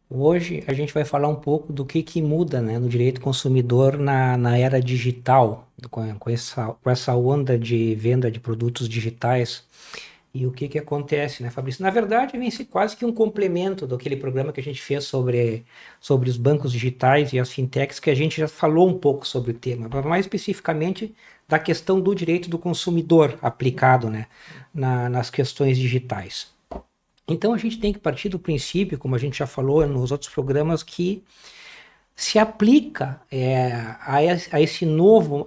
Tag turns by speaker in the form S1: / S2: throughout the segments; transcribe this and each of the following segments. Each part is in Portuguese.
S1: Hoje a gente vai falar um pouco do que muda, né, no direito consumidor na era digital, com essa onda de venda de produtos digitais. E o que acontece, né, Fabrício? Na verdade, vem ser quase que um complemento daquele programa que a gente fez sobre os bancos digitais e as fintechs, que a gente já falou um pouco sobre o tema, mas mais especificamente da questão do direito do consumidor aplicado, né, nas questões digitais. Então a gente tem que partir do princípio, como a gente já falou nos outros programas, que se aplica a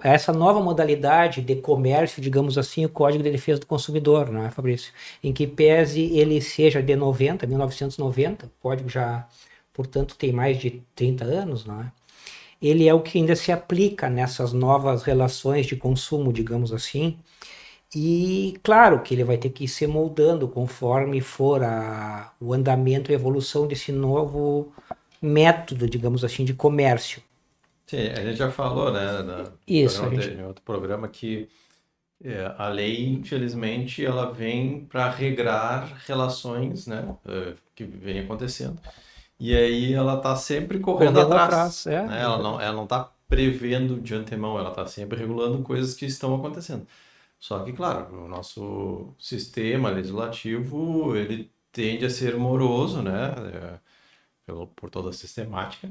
S1: essa nova modalidade de comércio, digamos assim, o Código de Defesa do Consumidor, não é, Fabrício? Em que pese ele seja de 1990, o código já, portanto, tem mais de 30 anos, não é? Ele é o que ainda se aplica nessas novas relações de consumo, digamos assim, e claro que ele vai ter que ir se moldando conforme for o andamento e evolução desse novo método, digamos assim, de comércio.
S2: Sim, a gente já falou, né,
S1: Isso, a gente.
S2: em outro programa que a lei, infelizmente, ela vem para regrar relações, né, que vem acontecendo. E aí ela está sempre correndo
S1: Correndo
S2: atrás,
S1: atrás, é,
S2: né?
S1: exatamente.
S2: Ela não está prevendo de antemão, ela está sempre regulando coisas que estão acontecendo. Só que, claro, o nosso sistema legislativo, ele tende a ser moroso, né, por toda a sistemática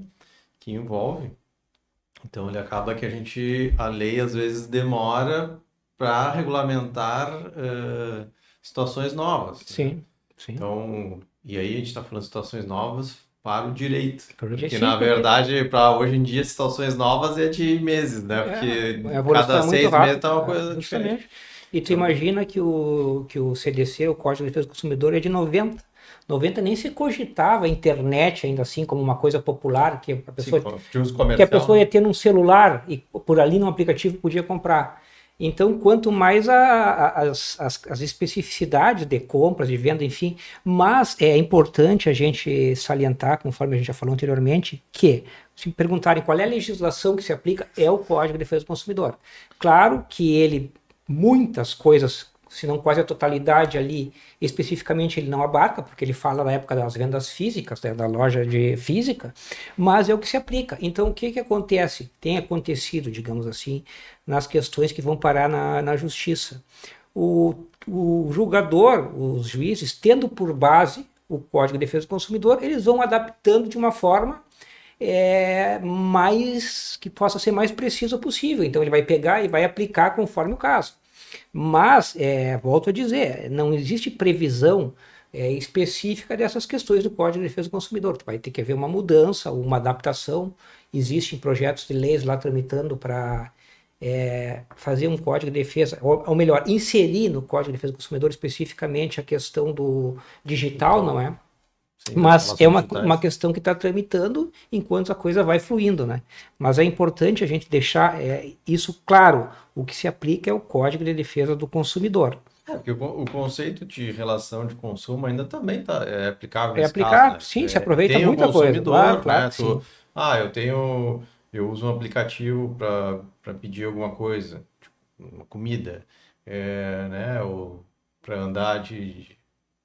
S2: que envolve. Então ele acaba que a lei às vezes demora para regulamentar situações novas, né?
S1: Sim, sim.
S2: Então, e aí a gente está falando de situações novas para o direito, porque
S1: Sim,
S2: na
S1: porque
S2: verdade para hoje em dia situações novas é de meses, né? Porque
S1: a evolução
S2: cada
S1: é muito
S2: 6 meses
S1: rápida,
S2: tá uma coisa diferente.
S1: justamente. E tu
S2: Então,
S1: imagina que o CDC, o Código de Defesa do Consumidor, é de 90. 90 nem se cogitava a internet ainda assim como uma coisa popular
S2: sim, de uso
S1: que a
S2: comercial,
S1: pessoa ia
S2: né?
S1: ter num celular e por ali no aplicativo podia comprar. Então, quanto mais as especificidades de compras, de venda, enfim, mas é importante a gente salientar, conforme a gente já falou anteriormente, que se perguntarem qual é a legislação que se aplica, é o Código de Defesa do Consumidor. Claro que ele, muitas coisas, se não quase a totalidade ali, especificamente ele não abarca, porque ele fala na época das vendas físicas, né, da loja de física, mas é o que se aplica. Então, o que acontece? Tem acontecido, digamos assim, nas questões que vão parar na justiça. O julgador, os juízes, tendo por base o Código de Defesa do Consumidor, eles vão adaptando de uma forma mais que possa ser mais preciso possível. Então ele vai pegar e vai aplicar conforme o caso. Mas, volto a dizer, não existe previsão específica dessas questões do Código de Defesa do Consumidor. Vai ter que haver uma mudança, uma adaptação. Existem projetos de leis lá tramitando para fazer um Código de Defesa, ou melhor, inserir no Código de Defesa do Consumidor especificamente a questão do digital, não
S2: Então,
S1: é?
S2: sim, das
S1: Mas é
S2: relações
S1: uma
S2: digitais.
S1: questão que está tramitando enquanto a coisa vai fluindo, né? Mas é importante a gente deixar isso claro. O que se aplica é o Código de Defesa do Consumidor.
S2: Porque o conceito de relação de consumo ainda também é aplicável
S1: É
S2: nesse caso,
S1: aplicar,
S2: né?
S1: sim, se aproveita
S2: Tem o
S1: muita coisa. Claro,
S2: consumidor,
S1: claro
S2: né?
S1: que sim.
S2: Eu uso um aplicativo para pedir alguma coisa, tipo, uma comida, né? Ou para andar de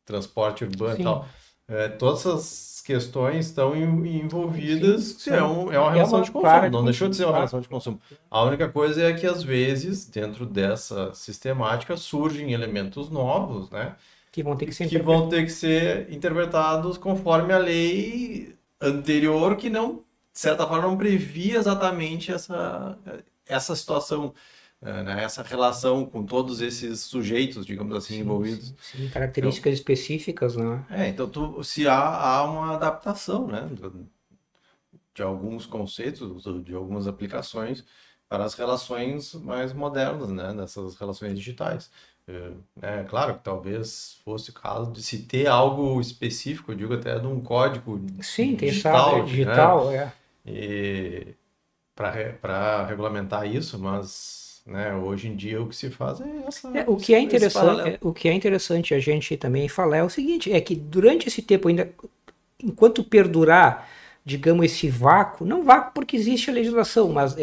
S2: transporte urbano e tal.
S1: Sim,
S2: Todas essas questões estão
S1: sim,
S2: envolvidas,
S1: são.
S2: é uma
S1: É
S2: relação
S1: uma
S2: de
S1: clara
S2: consumo,
S1: de
S2: não deixou de
S1: consumo,
S2: ser uma
S1: claro.
S2: relação de consumo. A única coisa é que, às vezes, dentro dessa sistemática, surgem elementos novos, né?
S1: Que vão ter que ser
S2: Que vão
S1: interpretados.
S2: ter que ser interpretados conforme a lei anterior, que não, de certa forma, não previa exatamente essa situação, né? Essa relação com todos esses sujeitos, digamos assim,
S1: Sim, sim,
S2: envolvidos.
S1: sim.
S2: Então,
S1: Características específicas, né?
S2: então se há uma adaptação, né, de alguns conceitos, de algumas aplicações para as relações mais modernas, né, dessas relações digitais. Claro que talvez fosse o caso de se ter algo específico, eu digo até de um código
S1: Sim, tem essa
S2: digital, né,
S1: digital,
S2: para regulamentar isso, mas, né, hoje em dia o que se faz é
S1: O que é
S2: esse
S1: interessante,
S2: paralelo.
S1: o que é interessante a gente também falar é o seguinte, é que durante esse tempo ainda, enquanto perdurar, digamos, esse vácuo, não vácuo porque existe a legislação, mas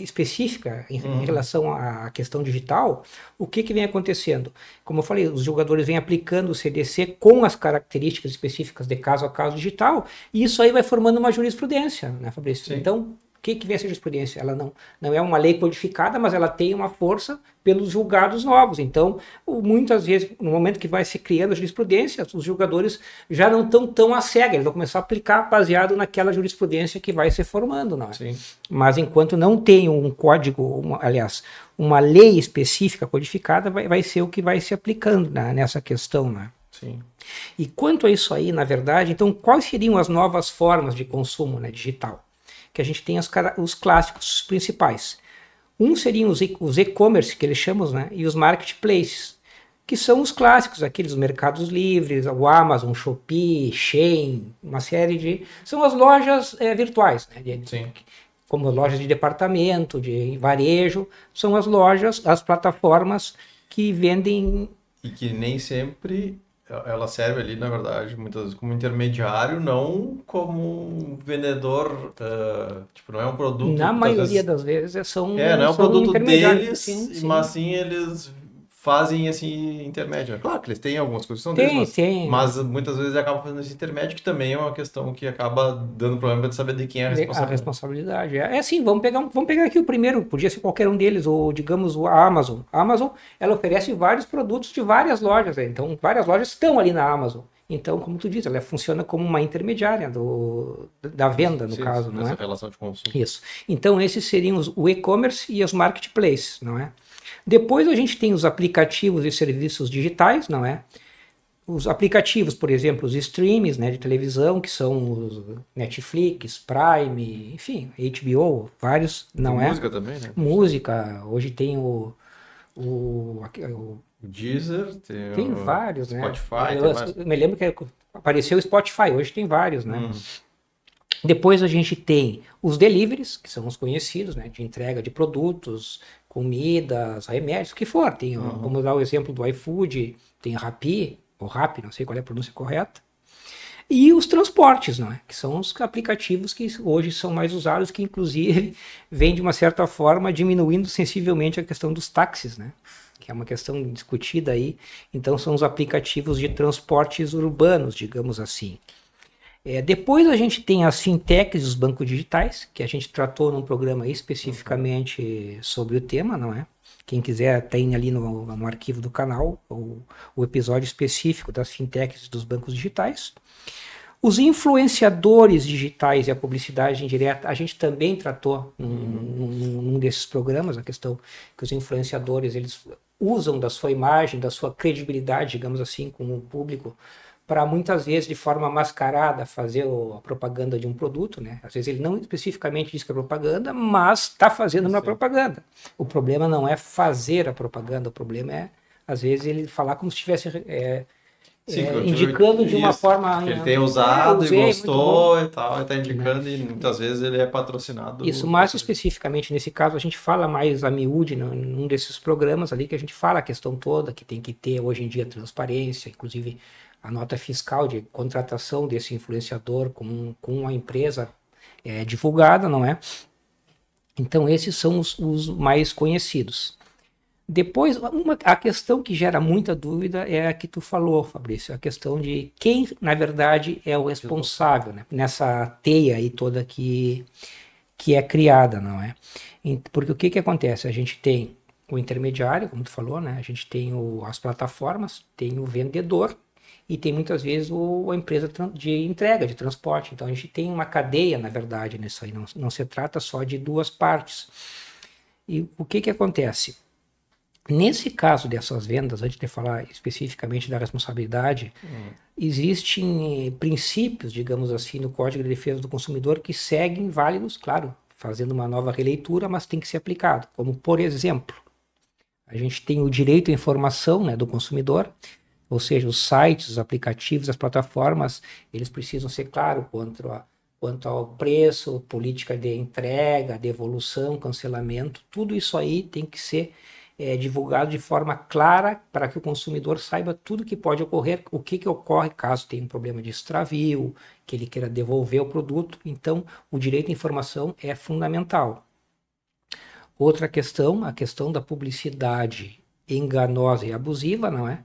S1: específica em relação à questão digital, o que vem acontecendo? Como eu falei, os jogadores vêm aplicando o CDC com as características específicas de caso a caso digital, e isso aí vai formando uma jurisprudência, né, Fabrício?
S2: Sim.
S1: Então, o que vem essa jurisprudência? Ela não é uma lei codificada, mas ela tem uma força pelos julgados novos. Então, muitas vezes, no momento que vai se criando a jurisprudência, os julgadores já não estão tão à cega, eles vão começar a aplicar baseado naquela jurisprudência que vai se formando, não é?
S2: Sim.
S1: Mas enquanto não tem um código, uma lei específica codificada, vai ser o que vai se aplicando, né, nessa questão, né?
S2: Sim.
S1: E quanto a isso aí, na verdade, então, quais seriam as novas formas de consumo, né, digital? Que a gente tem os clássicos principais. Um seriam os e-commerce, que eles chamam, né? E os marketplaces, que são os clássicos, aqueles mercados livres, o Amazon, Shopee, Shein, uma série de... São as lojas virtuais, né?
S2: Sim.
S1: Como lojas de departamento, de varejo, são as lojas, as plataformas que vendem...
S2: E que nem sempre... Ela serve ali, na verdade, muitas vezes como intermediário, não como um vendedor, tipo, não é um produto...
S1: Na maioria das vezes são
S2: não é um
S1: são
S2: produto
S1: intermediários,
S2: deles,
S1: sim.
S2: mas sim eles fazem assim intermédio. Claro que eles têm algumas coisas que são deles, mas muitas vezes acabam fazendo esse intermédio, que também é uma questão que acaba dando problema de saber de quem é a
S1: responsabilidade. É assim, vamos pegar aqui o primeiro, podia ser qualquer um deles, ou digamos a Amazon. A Amazon, ela oferece vários produtos de várias lojas, então várias lojas estão ali na Amazon. Então, como tu diz, ela funciona como uma intermediária da venda, no caso, não é?
S2: Nessa relação de consumo.
S1: Isso. Então, esses seriam o e-commerce e os marketplaces, não é? Depois a gente tem os aplicativos e serviços digitais, não é? Os aplicativos, por exemplo, os streams, né, de televisão, que são os Netflix, Prime, enfim, HBO, vários, não é?
S2: Música também, né?
S1: Música, hoje tem o
S2: Deezer,
S1: tem vários,
S2: Spotify,
S1: né? Eu me lembro que apareceu o Spotify, hoje tem vários, né? Depois a gente tem os deliveries, que são os conhecidos, né, de entrega de produtos, comidas, remédios, o que for. Tem, vamos dar o exemplo do iFood, tem Rappi, ou Rappi, não sei qual é a pronúncia correta. E os transportes, não é? Que são os aplicativos que hoje são mais usados, que inclusive vem de uma certa forma diminuindo sensivelmente a questão dos táxis, né? Que é uma questão discutida aí. Então são os aplicativos de transportes urbanos, digamos assim. Depois a gente tem as fintechs e os bancos digitais, que a gente tratou num programa especificamente sobre o tema, não é? Quem quiser tem ali no arquivo do canal o episódio específico das fintechs e dos bancos digitais. Os influenciadores digitais e a publicidade indireta, a gente também tratou num desses programas, a questão que os influenciadores eles usam da sua imagem, da sua credibilidade, digamos assim, com o público, para muitas vezes de forma mascarada fazer a propaganda de um produto, né? Às vezes ele não especificamente diz que é propaganda, mas está fazendo uma propaganda. O problema não é fazer a propaganda, o problema é, às vezes, ele falar como se estivesse indicando de uma forma...
S2: Que ele tem usado e gostou e tal, e está indicando, e muitas vezes ele é patrocinado.
S1: Isso, mais especificamente nesse caso, a gente fala mais a miúde num desses programas ali, que a gente fala a questão toda, que tem que ter hoje em dia transparência, inclusive a nota fiscal de contratação desse influenciador com a empresa divulgada, não é? Então, esses são os mais conhecidos. Depois, a questão que gera muita dúvida é a que tu falou, Fabrício, a questão de quem, na verdade, é o responsável, né, nessa teia aí toda que é criada, não é? Porque o que acontece? A gente tem o intermediário, como tu falou, né? A gente tem as plataformas, tem o vendedor, e tem muitas vezes a empresa de entrega, de transporte. Então a gente tem uma cadeia, na verdade, nisso aí. Não se trata só de duas partes. E o que acontece? Nesse caso dessas vendas, antes de falar especificamente da responsabilidade, existem princípios, digamos assim, no Código de Defesa do Consumidor que seguem válidos, claro, fazendo uma nova releitura, mas tem que ser aplicado. Como, por exemplo, a gente tem o direito à informação, né, do consumidor. Ou seja, os sites, os aplicativos, as plataformas, eles precisam ser claros quanto ao preço, política de entrega, devolução, cancelamento. Tudo isso aí tem que ser divulgado de forma clara para que o consumidor saiba tudo que pode ocorrer, o que ocorre caso tenha um problema de extravio, que ele queira devolver o produto. Então, o direito à informação é fundamental. Outra questão, a questão da publicidade enganosa e abusiva, não é?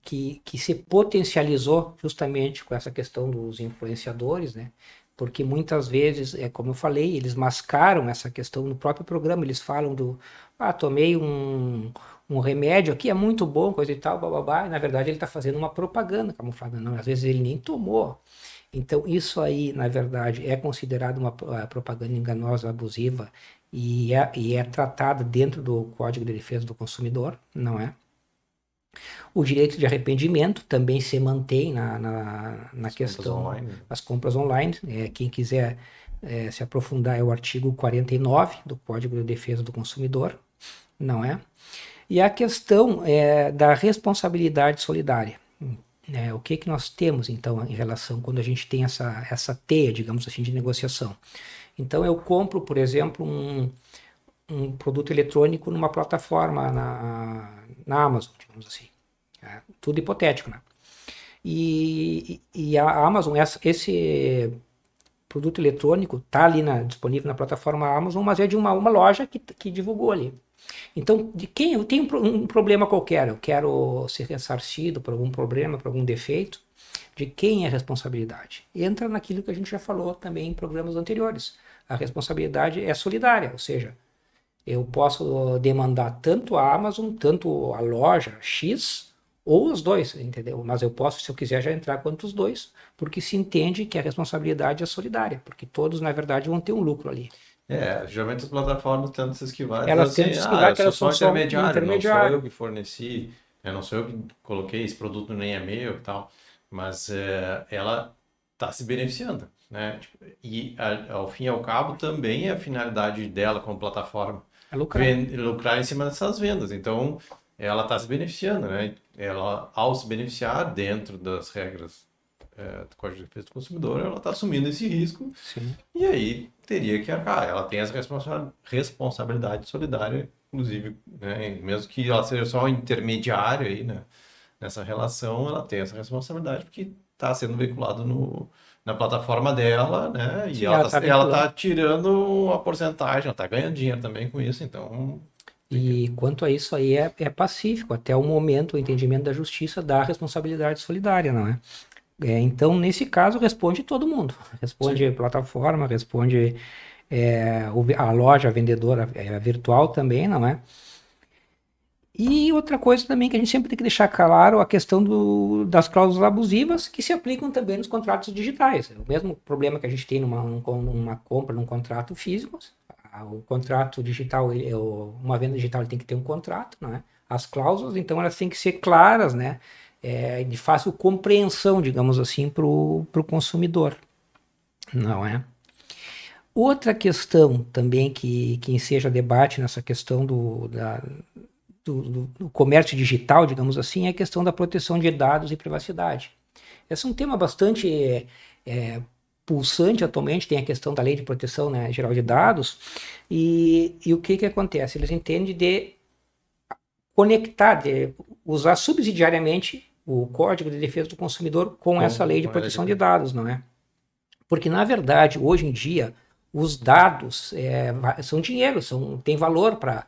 S1: Que se potencializou justamente com essa questão dos influenciadores, né? Porque muitas vezes, como eu falei, eles mascaram essa questão no próprio programa, eles falam tomei um remédio aqui, é muito bom, coisa e tal, bababá, e na verdade ele está fazendo uma propaganda camuflada, não, às vezes ele nem tomou. Então isso aí, na verdade, é considerado uma propaganda enganosa, abusiva, e é tratada dentro do Código de Defesa do Consumidor, não é? O direito de arrependimento também se mantém na questão das compras online. Quem quiser se aprofundar é o artigo 49 do Código de Defesa do Consumidor, não é? E a questão da responsabilidade solidária. O que nós temos, então, em relação quando a gente tem essa teia, digamos assim, de negociação? Então, eu compro, por exemplo, um produto eletrônico numa plataforma na Amazon, digamos assim. Tudo hipotético, né? E a Amazon, esse produto eletrônico está ali disponível na plataforma Amazon, mas é de uma loja que divulgou ali. Então, de quem eu tenho um problema qualquer, eu quero ser ressarcido por algum problema, por algum defeito, de quem é a responsabilidade? Entra naquilo que a gente já falou também em programas anteriores. A responsabilidade é solidária, ou seja, eu posso demandar tanto a Amazon, tanto a loja X, ou os dois, entendeu? Mas eu posso, se eu quiser, já entrar quanto os dois, porque se entende que a responsabilidade é solidária, porque todos, na verdade, vão ter um lucro ali.
S2: Geralmente as plataformas tentam se esquivar.
S1: Elas tentam se esquivar que elas são só
S2: intermediário, não sou eu que forneci, não sou eu que coloquei, esse produto nem é meu e tal, mas ela está se beneficiando, né? E ao fim e ao cabo também é a finalidade dela como plataforma. Lucrar em cima dessas vendas. Então, ela está se beneficiando, né? Ela, ao se beneficiar dentro das regras do Código de Defesa do Consumidor, ela está assumindo esse risco.
S1: Sim.
S2: E aí teria que arcar. Ela tem essa responsabilidade solidária, inclusive, né? Mesmo que ela seja só um intermediário aí, né? Nessa relação, ela tem essa responsabilidade porque está sendo veiculado na plataforma dela, né? E sim, ela está tirando uma porcentagem, ela está ganhando dinheiro também com isso, então...
S1: E quanto a isso aí é pacífico, até o momento, o entendimento da justiça da responsabilidade solidária, não é? Então, nesse caso, responde todo mundo. Responde a plataforma, responde a loja, a vendedora virtual também, não é? E outra coisa também que a gente sempre tem que deixar claro, a questão das cláusulas abusivas que se aplicam também nos contratos digitais. O mesmo problema que a gente tem numa compra, num contrato físico, o contrato digital, uma venda digital tem que ter um contrato, não é? As cláusulas, então, elas têm que ser claras, né? De fácil compreensão, digamos assim, para o consumidor, não é? Outra questão também que enseja debate nessa questão do comércio digital, digamos assim, é a questão da proteção de dados e privacidade. Esse é um tema bastante pulsante atualmente, tem a questão da Lei de Proteção, né, Geral de Dados, e o que acontece? Eles entendem de conectar, de usar subsidiariamente o Código de Defesa do Consumidor com essa Lei de Proteção de Dados, não é? Porque, na verdade, hoje em dia, os dados são dinheiro, tem valor para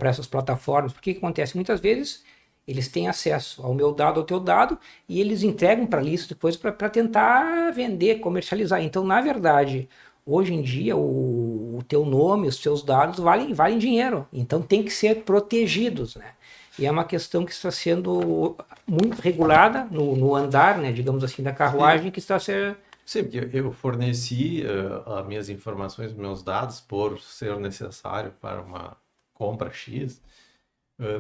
S1: essas plataformas. Porque o que acontece? Muitas vezes eles têm acesso ao meu dado, ao teu dado, e eles entregam para a lista depois para tentar vender, comercializar. Então, na verdade, hoje em dia, o teu nome, os teus dados valem dinheiro. Então, tem que ser protegidos, né? E é uma questão que está sendo muito regulada no andar, né, digamos assim, da carruagem, que está sendo...
S2: Sim, porque eu forneci as minhas informações, meus dados, por ser necessário para uma compra X,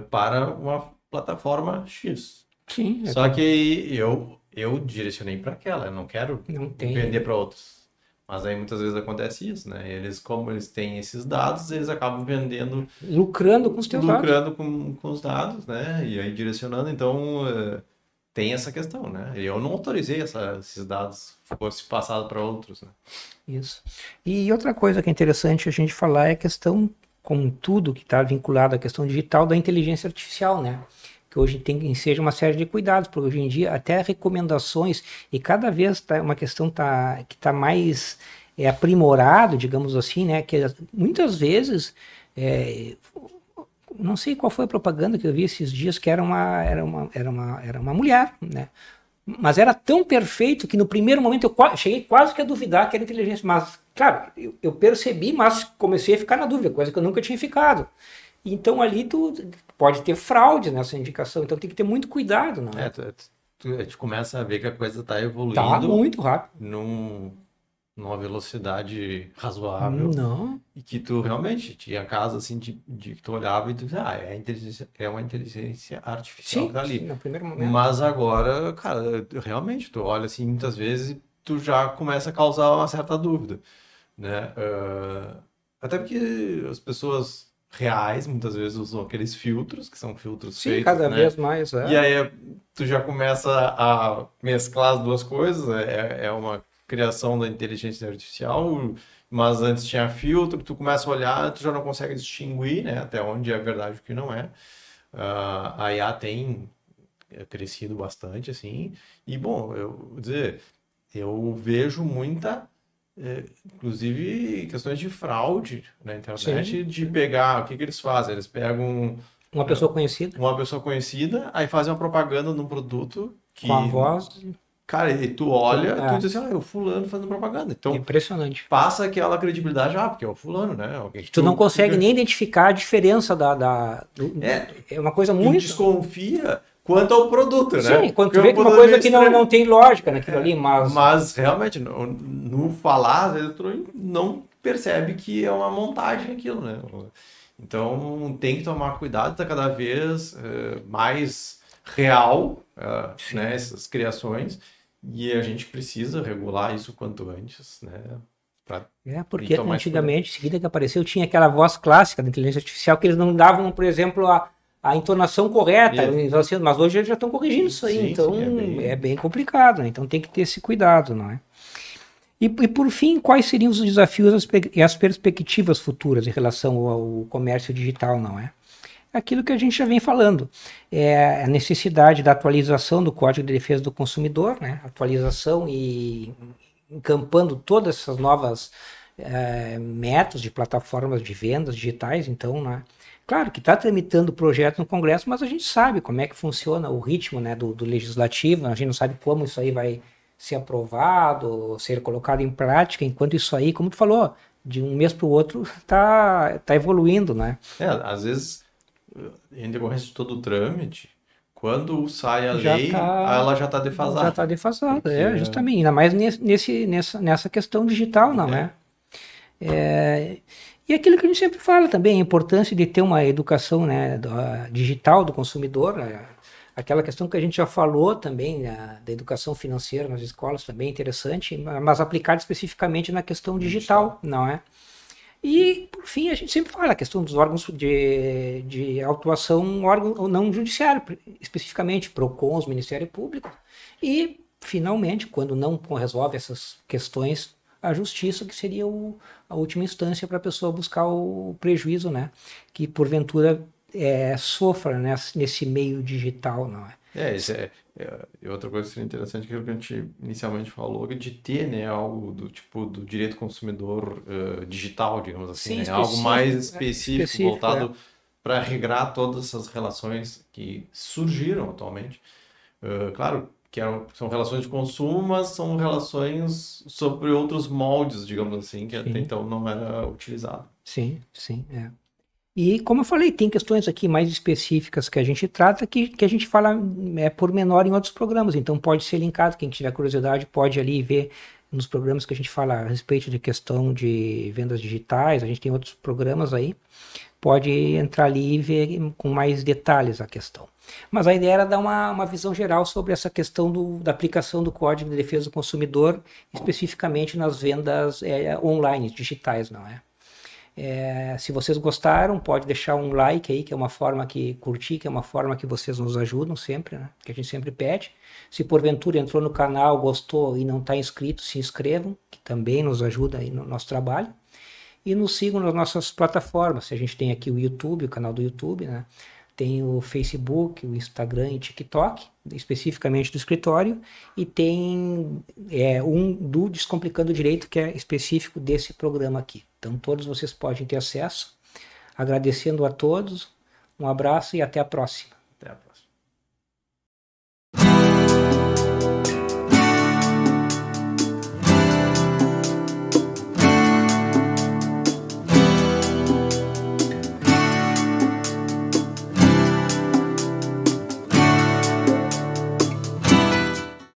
S2: para uma plataforma X.
S1: Sim.
S2: Só que eu direcionei para aquela, eu não quero vender para outros. Mas aí muitas vezes acontece isso, né? Como eles têm esses dados, eles acabam vendendo...
S1: Lucrando com os teus dados.
S2: Lucrando com os dados, né? E aí direcionando, então... tem essa questão, né? Eu não autorizei esses dados fossem passados para outros, né?
S1: Isso. E outra coisa que é interessante a gente falar é a questão, como tudo que está vinculado à questão digital, da inteligência artificial, né? Que hoje tem seja uma série de cuidados, porque hoje em dia até recomendações, e cada vez uma questão que está mais aprimorado, digamos assim, né? Que muitas vezes, não sei qual foi a propaganda que eu vi esses dias, que era uma mulher, né? Mas era tão perfeito que no primeiro momento eu cheguei quase que a duvidar que era inteligência. Mas, claro, eu percebi, mas comecei a ficar na dúvida, coisa que eu nunca tinha ficado. Então ali tu pode ter fraude nessa indicação, então tem que ter muito cuidado, não é?
S2: A gente começa a ver que a coisa está
S1: Tá
S2: evoluindo
S1: muito rápido.
S2: numa velocidade razoável
S1: Não,
S2: e que tu realmente tinha casos assim de que tu olhava e tu dizia, é uma inteligência artificial que
S1: sim,
S2: tá
S1: sim,
S2: ali.
S1: no primeiro momento.
S2: Mas agora, cara, realmente, tu olha assim, muitas vezes tu já começa a causar uma certa dúvida, né? Até porque as pessoas reais muitas vezes usam aqueles filtros, que são filtros
S1: Sim,
S2: feitos,
S1: cada
S2: né?
S1: vez mais,
S2: E aí tu já começa a mesclar as duas coisas, é uma criação da inteligência artificial, mas antes tinha filtro, tu começa a olhar, tu já não consegue distinguir, né, até onde é verdade e o que não é. A IA tem crescido bastante, assim, e bom, eu vou dizer, eu vejo muita, inclusive questões de fraude na internet,
S1: sim,
S2: de pegar, o que que eles fazem? Eles pegam
S1: uma pessoa conhecida,
S2: uma pessoa conhecida, aí fazem uma propaganda num produto
S1: com a
S2: que,
S1: voz,
S2: cara, e tu olha, tu
S1: é,
S2: diz assim, é o fulano fazendo propaganda. Então,
S1: impressionante.
S2: passa aquela credibilidade, porque é o fulano, né? Alguém que
S1: Tu não
S2: tu
S1: consegue
S2: fica...
S1: nem identificar a diferença
S2: É,
S1: é uma coisa
S2: tu
S1: muito...
S2: desconfia quanto ao produto, né?
S1: Sim, quando
S2: Porque
S1: tu
S2: é
S1: vê
S2: um
S1: que uma
S2: produto
S1: coisa
S2: meio
S1: que não,
S2: estranho.
S1: não tem lógica naquilo ali, mas...
S2: Mas, realmente, no falar, às vezes tu não percebe que é uma montagem aquilo, né? Então, tem que tomar cuidado, tá cada vez mais real, né, essas criações, e a gente precisa regular isso quanto antes, né? E
S1: Porque
S2: tomar esse cuidado.
S1: antigamente, em seguida que apareceu, tinha aquela voz clássica da inteligência artificial que eles não davam, por exemplo, a entonação correta,
S2: Isso.
S1: mas hoje eles já estão corrigindo isso aí,
S2: Sim,
S1: então
S2: sim,
S1: é bem complicado, né? Então tem que ter esse cuidado, não é? E por fim, quais seriam os desafios e as perspectivas futuras em relação ao comércio digital, não é? Aquilo que a gente já vem falando, é a necessidade da atualização do Código de Defesa do Consumidor, né? Atualização e encampando todas essas novas métodos de plataformas de vendas digitais, então, né? Claro que está tramitando o projeto no Congresso, mas a gente sabe como é que funciona o ritmo, né, do legislativo, a gente não sabe como isso aí vai ser aprovado, ser colocado em prática, enquanto isso aí, como tu falou, de um mês para o outro tá evoluindo, né?
S2: Às vezes, em decorrência de todo o trâmite, quando sai a
S1: Já
S2: lei,
S1: está
S2: ela já está
S1: já tá
S2: defasada.
S1: defasado,
S2: Porque,
S1: justamente, ainda mais nessa questão digital, não
S2: é,
S1: é? E aquilo que a gente sempre fala também, a importância de ter uma educação, né, digital do consumidor, aquela questão que a gente já falou também, né, da educação financeira nas escolas também é interessante, mas aplicada especificamente na questão digital, não é? E, por fim, a gente sempre fala a questão dos órgãos de autuação, órgão não judiciário, especificamente PROCONs, Ministério Público, e, finalmente, quando não resolve essas questões, a justiça, que seria a última instância para a pessoa buscar o prejuízo, né? Que, porventura, sofra, né, nesse meio digital, não é?
S2: Isso e outra coisa que seria interessante que a gente inicialmente falou, que de ter, né, algo do tipo do direito consumidor digital, digamos assim,
S1: Sim,
S2: né, algo mais específico,
S1: específico,
S2: voltado para regrar todas essas relações que surgiram atualmente. Claro que são relações de consumo, mas são relações sobre outros moldes, digamos assim, que até
S1: Sim,
S2: então não era utilizado.
S1: sim, sim, E, como eu falei, tem questões aqui mais específicas que a gente trata que a gente fala por menor em outros programas. Então, pode ser linkado. Quem tiver curiosidade pode ali ver nos programas que a gente fala a respeito de questão de vendas digitais. A gente tem outros programas aí. Pode entrar ali e ver com mais detalhes a questão. Mas a ideia era dar uma visão geral sobre essa questão da aplicação do Código de Defesa do Consumidor, especificamente nas vendas online, digitais, não é? Se vocês gostaram, pode deixar um like aí, que é uma forma que curtir, que é uma forma que vocês nos ajudam sempre, né? Que a gente sempre pede. Se porventura entrou no canal, gostou e não está inscrito, se inscrevam, que também nos ajuda aí no nosso trabalho. E nos sigam nas nossas plataformas. A gente tem aqui o YouTube, o canal do YouTube, né? Tem o Facebook, o Instagram e TikTok, especificamente do escritório, e tem um do Descomplicando Direito, que é específico desse programa aqui. Então todos vocês podem ter acesso. Agradecendo a todos, um abraço e até a próxima.
S2: Até a próxima.